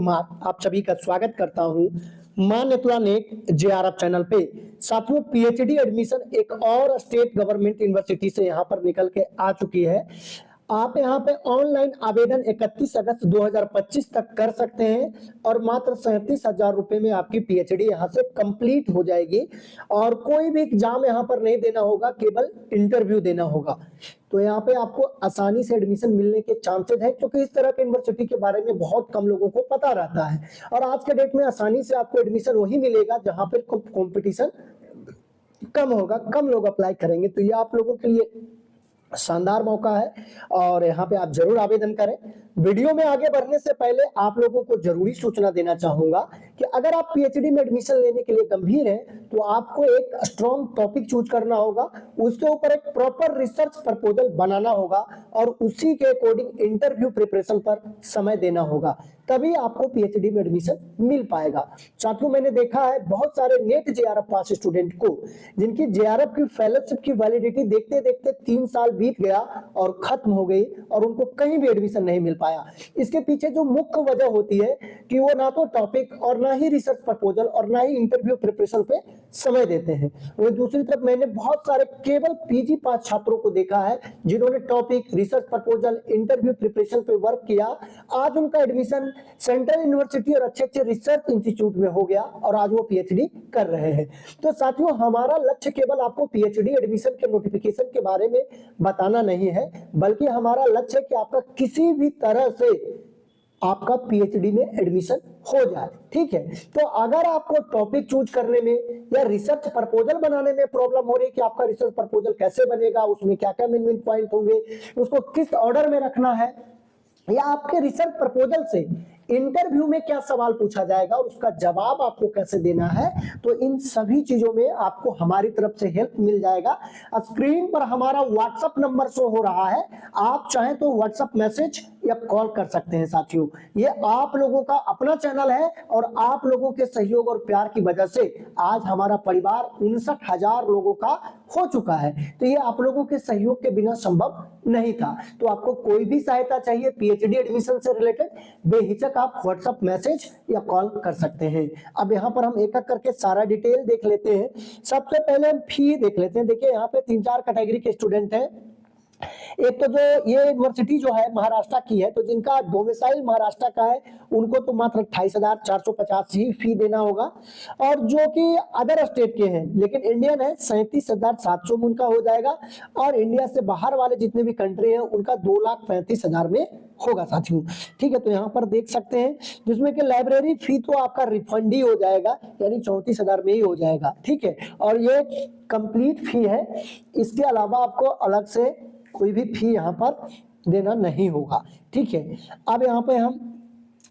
कुमार आप सभी का स्वागत करता हूं मान्यता नेट जेआरएफ चैनल पे। साथियों, पीएचडी एडमिशन एक और स्टेट गवर्नमेंट यूनिवर्सिटी से यहां पर निकल के आ चुकी है। आप यहां पे ऑनलाइन आवेदन 31 अगस्त 2025 तक कर सकते हैं और मात्र 37,000 रुपए में आपकी पीएचडी यहां से कंप्लीट हो जाएगी और कोई भी एग्जाम यहां पर नहीं देना होगा, केवल इंटरव्यू देना होगा। तो यहाँ पे आपको आसानी से एडमिशन मिलने के चांसेस है, क्योंकि इस तरह के यूनिवर्सिटी के बारे में बहुत कम लोगों को पता रहता है। और आज के डेट में आसानी से आपको एडमिशन वही मिलेगा जहां पर कंपटीशन कम होगा, कम लोग अप्लाई करेंगे। तो ये आप लोगों के लिए शानदार मौका है और यहाँ पे आप जरूर आवेदन करें। वीडियो में आगे बढ़ने से पहले आप लोगों को जरूरी सूचना देना चाहूंगा कि अगर आप पीएचडी में एडमिशन लेने के लिए गंभीर हैं तो आपको एक स्ट्रॉन्ग टॉपिक चूज करना होगा, उसके ऊपर एक प्रॉपर रिसर्च प्रपोजल बनाना होगा और उसी के अकॉर्डिंग इंटरव्यू प्रिपरेशन पर समय देना होगा, तभी आपको पीएचडी में एडमिशन मिल पाएगा। साथियों, मैंने देखा है बहुत सारे नेट जेआरएफ पास स्टूडेंट को जिनकी जेआरएफ की फेलोशिप की वैलिडिटी देखते देखते 3 साल बीत गया और खत्म हो गई और उनको कहीं भी एडमिशन नहीं मिल पाया। इसके पीछे जो मुख्य वजह होती है कि वो ना तो टॉपिक और ना ही रिसर्च प्रपोजल और ना ही इंटरव्यू प्रिपरेशन पे समय देते हैं। वही दूसरी तरफ मैंने बहुत सारे केवल पीजी पास छात्रों को देखा है जिन्होंने topic, research proposal, interview preparation पे वर्क किया। आज उनका एडमिशन सेंट्रल यूनिवर्सिटी और अच्छे अच्छे रिसर्च इंस्टीट्यूट में हो गया और आज वो पीएचडी कर रहे हैं। तो साथियों, हमारा लक्ष्य केवल आपको पीएचडी एडमिशन के नोटिफिकेशन के बारे में बताना नहीं है, बल्कि हमारा लक्ष्य है कि आपका किसी भी तरह से आपका पीएचडी में एडमिशन हो जाए। ठीक है, तो अगर आपको टॉपिक चूज करने में या रिसर्च प्रपोजल बनाने में प्रॉब्लम हो रही है कि आपका रिसर्च प्रपोजल कैसे बनेगा, उसमें क्या क्या मेन पॉइंट होंगे, उसको किस ऑर्डर में रखना है, या आपके रिसर्च प्रपोजल से इंटरव्यू में क्या सवाल पूछा जाएगा और उसका जवाब आपको कैसे देना है, तो इन सभी चीजों में आपको हमारी तरफ से हेल्प मिल जाएगा। स्क्रीन पर हमारा व्हाट्सएप नंबर शो हो रहा है, आप चाहें तो व्हाट्सएप मैसेज या कॉल कर सकते हैं। साथियों, ये आप लोगों का अपना चैनल है और आप लोगों के सहयोग और प्यार की वजह से आज हमारा परिवार 59,000 लोगों का हो चुका है। तो ये आप लोगों के सहयोग के बिना संभव नहीं था। तो आपको कोई भी सहायता चाहिए पीएचडी एडमिशन से रिलेटेड, बेहिचक आप व्हाट्सएप मैसेज या कॉल कर सकते हैं। अब यहाँ पर हम एक एक करके सारा डिटेल देख लेते हैं। सबसे पहले हम फी देख लेते हैं। देखिए, यहाँ पे 3-4 कैटेगरी के स्टूडेंट हैं। एक तो जो ये यूनिवर्सिटी जो है महाराष्ट्र की है, तो जिनका डोमिसाइल महाराष्ट्र का है उनको तो मात्र 28,450 ही फी देना होगा, और जो कि अदर स्टेट के हैं लेकिन इंडियन है 37,700 में उनका हो जाएगा, और इंडिया से बाहर वाले जितने भी कंट्री हैं उनका 2,35,000 में होगा। साथियों, ठीक है, तो यहाँ पर देख सकते हैं जिसमें कि लाइब्रेरी फी तो आपका रिफंड ही हो जाएगा, यानी 34,000 में ही हो जाएगा। ठीक है, और ये कंप्लीट फी है, इसके अलावा आपको अलग से कोई भी फी यहाँ पर देना नहीं होगा। ठीक है, अब यहाँ पे हम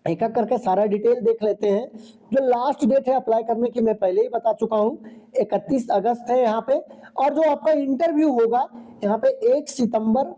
एक एक करके सारा डिटेल देख लेते हैं। जो लास्ट डेट है अप्लाई करने की मैं पहले ही बता चुका हूँ, 31 अगस्त है यहाँ पे, और जो आपका इंटरव्यू होगा यहाँ पे 1 सितंबर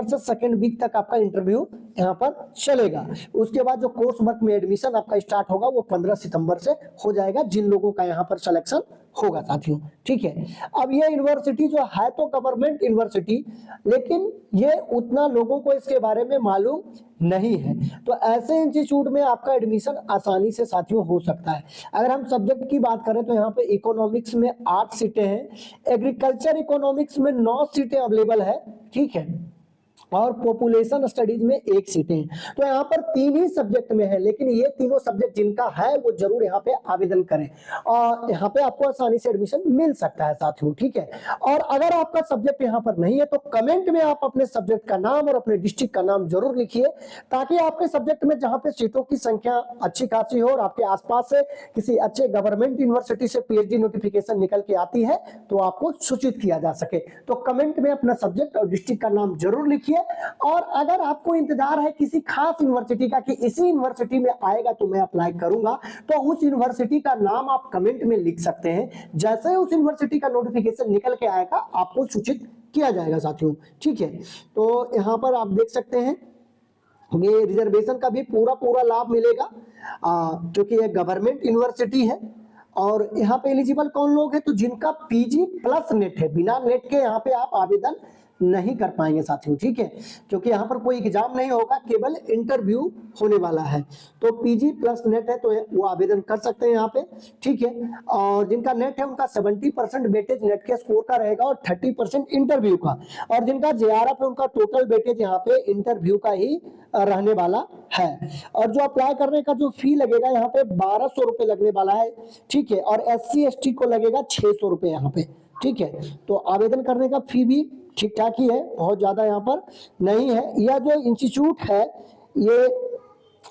से 2nd वीक तक आपका इंटरव्यू यहाँ पर चलेगा। उसके बाद जो कोर्स वर्क में एडमिशन आपका स्टार्ट होगा वो 15 सितंबर से हो जाएगा, जिन लोगों का यहाँ पर सिलेक्शन होगा। साथियों, ठीक है, अब ये यूनिवर्सिटी जो है तो गवर्नमेंट यूनिवर्सिटी, लेकिन ये उतना लोगों को इसके बारे में मालूम नहीं है। तो ऐसे इंस्टीट्यूट में आपका एडमिशन आसानी से साथियों हो सकता है। अगर हम सब्जेक्ट की बात करें तो यहाँ पे इकोनॉमिक्स में 8 सीटें हैं, एग्रीकल्चर इकोनॉमिक्स में 9 सीटें अवेलेबल है। ठीक है, और पॉपुलेशन स्टडीज में 1 सीटें हैं। तो यहाँ पर 3 ही सब्जेक्ट में है, लेकिन ये तीनों सब्जेक्ट जिनका है वो जरूर यहाँ पे आवेदन करें और यहाँ पे आपको आसानी से एडमिशन मिल सकता है। साथियों, ठीक है, और अगर आपका सब्जेक्ट यहाँ पर नहीं है तो कमेंट में आप अपने सब्जेक्ट का नाम और अपने डिस्ट्रिक्ट का नाम जरूर लिखिए, ताकि आपके सब्जेक्ट में जहाँ पे सीटों की संख्या अच्छी खासी हो और आपके आसपास से किसी अच्छे गवर्नमेंट यूनिवर्सिटी से पीएचडी नोटिफिकेशन निकल के आती है तो आपको सूचित किया जा सके। तो कमेंट में अपना सब्जेक्ट और डिस्ट्रिक्ट का नाम जरूर लिखिए। और अगर आपको इंतजार है किसी खास यूनिवर्सिटी का कि इसी यूनिवर्सिटी में आएगा तो मैं अप्लाई करूंगा, तो उस यूनिवर्सिटी का नाम आप कमेंट में लिख सकते हैं। जैसे उस यूनिवर्सिटी का नोटिफिकेशन निकल के आएगा आपको सूचित किया जाएगा। साथियों, ठीक है, तो यहां पर आप देख सकते हैं ये रिजर्वेशन का भी पूरा लाभ मिलेगा, क्योंकि ये गवर्नमेंट यूनिवर्सिटी है। और यहाँ पे एलिजिबल कौन लोग हैं, तो जिनका पीजी प्लस नेट है, बिना नेट के यहाँ पे आप आवेदन नहीं कर पाएंगे साथियों, ठीक है, क्योंकि यहाँ पर कोई एग्जाम नहीं होगा, केवल इंटरव्यू होने वाला है। तो पीजी प्लस नेट है तो वो आवेदन कर सकते हैं यहाँ पे, ठीक है। और जिनका नेट है उनका 70% वेटेज नेट के स्कोर का रहेगा और 30% इंटरव्यू का। और जिनका जेआरएफ है उनका टोटल वेटेज यहाँ पे इंटरव्यू का ही रहने वाला है। और जो अप्लाई करने का जो फी लगेगा यहाँ पे 1200 रुपए लगने वाला है, ठीक है। और SC ST को लगेगा 600 रुपए यहाँ पे, ठीक है। तो आवेदन करने का फी भी ठीक ठाक ही है, बहुत ज्यादा यहाँ पर नहीं है। यह जो इंस्टीट्यूट है ये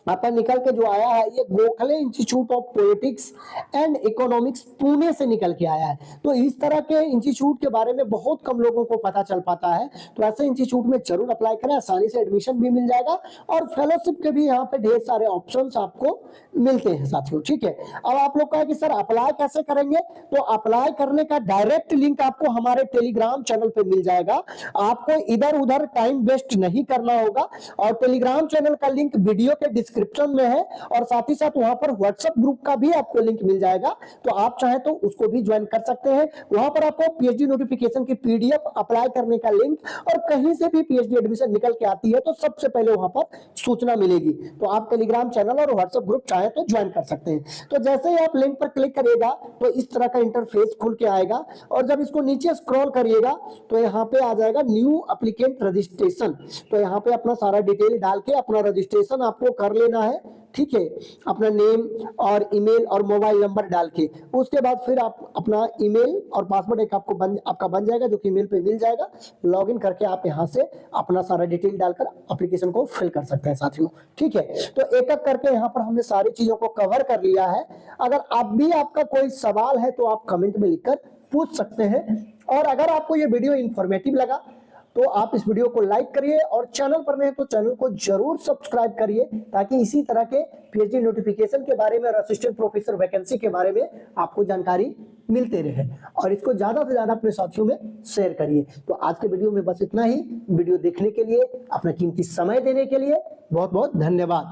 आपका निकल के जो आया है, ये Gokhale institute of politics and economics Pune से निकल के आया है। तो इस तरह के इंस्टीट्यूट के बारे में बहुत कम लोगों को पता चल पाता है। तो ऐसे इंस्टीट्यूट में जरूर अप्लाई करें, आसानी से एडमिशन भी मिल जाएगा और फेलोशिप के भी यहाँ पे ढेर सारे ऑप्शंस आपको मिलते हैं साथियों, ठीक है। अब आप लोग कहा कि सर अप्लाई कैसे करेंगे, तो अप्लाई करने का डायरेक्ट लिंक आपको हमारे टेलीग्राम चैनल पे मिल जाएगा। आपको इधर उधर टाइम वेस्ट नहीं करना होगा। और टेलीग्राम चैनल का लिंक वीडियो के डिस्क्रिप्शन में है और साथ ही साथ वहां पर व्हाट्सएप ग्रुप का भी आपको लिंक मिल जाएगा। तो आप चाहे तो उसको भी ज्वाइन कर सकते हैं। वहां पर आपको पीएचडी नोटिफिकेशन की PDF, अप्लाई करने का लिंक और कहीं से भी पीएचडी एडमिशन निकल के आती है तो सबसे पहले वहां पर सूचना मिलेगी। तो आप टेलीग्राम चैनल और व्हाट्सएप ग्रुप चाहे तो ज्वाइन कर सकते हैं। तो जैसे ही आप लिंक पर क्लिक करिएगा तो इस तरह का इंटरफेस खुल के आएगा और जब इसको नीचे स्क्रॉल करिएगा तो यहाँ पे आ जाएगा न्यू एप्लीकेंट रजिस्ट्रेशन। तो यहाँ पे अपना सारा डिटेल डाल के अपना रजिस्ट्रेशन आपको कर लेना है, ठीक है। अपना नेम और ईमेल और मोबाइल नंबर डाल के उसके बाद फिर आप अपना ईमेल और पासवर्ड एक आपका बन जाएगा जो कि ईमेल पे मिल जाएगा। लॉगिन करके आप यहाँ से अपना सारा डिटेल डालकर एप्लीकेशन को फिल कर सकते हैं साथियों, ठीक है। तो एक एक करके यहाँ पर हमने सारी चीजों को कवर कर लिया है। अगर अब भी आपका कोई सवाल है तो आप कमेंट में लिखकर पूछ सकते हैं। और अगर आपको ये वीडियो इंफॉर्मेटिव लगा तो आप इस वीडियो को लाइक करिए और चैनल पर नहीं तो चैनल को जरूर सब्सक्राइब करिए ताकि इसी तरह के पीएचडी नोटिफिकेशन के बारे में और असिस्टेंट प्रोफेसर वैकेंसी के बारे में आपको जानकारी मिलते रहे। और इसको ज्यादा से ज्यादा अपने साथियों में शेयर करिए। तो आज के वीडियो में बस इतना ही। वीडियो देखने के लिए, अपना कीमती समय देने के लिए बहुत बहुत धन्यवाद।